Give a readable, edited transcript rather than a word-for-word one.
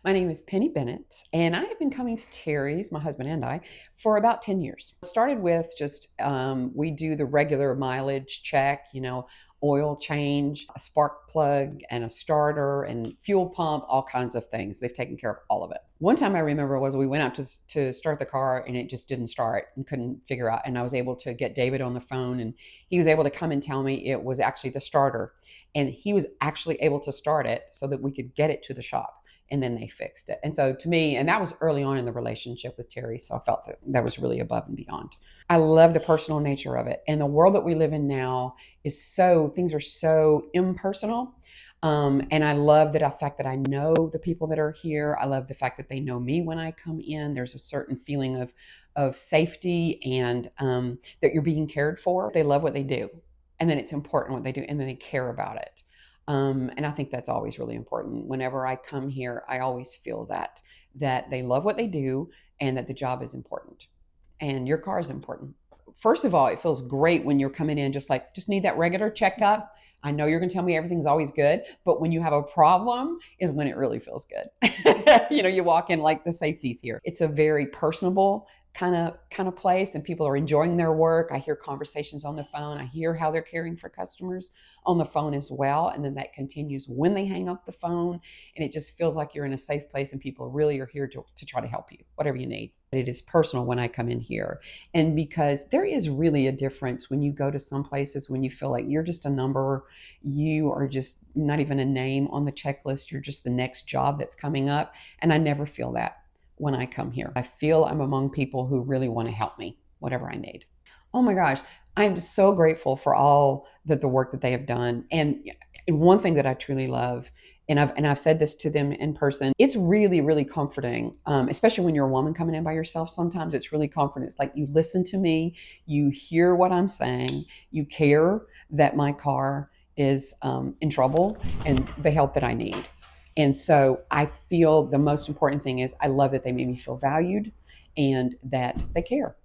My name is Penny Bennett, and I have been coming to Terry's, my husband and I, for about 10 years. Started with just, we do the regular mileage check, oil change, a spark plug, and a starter, and fuel pump, all kinds of things. They've taken care of all of it. One time I remember was we went out to start the car, and it just didn't start and couldn't figure out. And I was able to get David on the phone, and he was able to come and tell me it was actually the starter. And he was actually able to start it so that we could get it to the shop, and then they fixed it. And so to me, and that was early on in the relationship with Terry, so I felt that was really above and beyond. I love the personal nature of it. And the world that we live in now things are so impersonal. And I love the fact that I know the people that are here. I love the fact that they know me when I come in. There's a certain feeling of safety and that you're being cared for. They love what they do. And then it's important what they do, and then they care about it. And I think that's always really important. Whenever I come here, I always feel that they love what they do and that the job is important and your car is important. First of all, it feels great when you're coming in just need that regular checkup. I know you're going to tell me everything's always good, but when you have a problem is when it really feels good. You walk in like the safety's here. It's a very personable kind of place, and people are enjoying their work. I hear conversations on the phone. I hear how they're caring for customers on the phone as well. And then that continues when they hang up the phone, and it just feels like you're in a safe place and people really are here to try to help you, whatever you need. It is personal when I come in here. And because there is really a difference when you go to some places when you feel like you're just a number, you are just not even a name on the checklist, you're just the next job that's coming up. And I never feel that when I come here. I feel I'm among people who really want to help me, whatever I need. Oh my gosh, I'm so grateful for all the work that they have done. And one thing that I truly love, and I've said this to them in person, it's really, really comforting, especially when you're a woman coming in by yourself. Sometimes it's really comforting. It's like you listen to me, you hear what I'm saying, you care that my car is in trouble and the help that I need. And so I feel the most important thing is I love that they made me feel valued and that they care.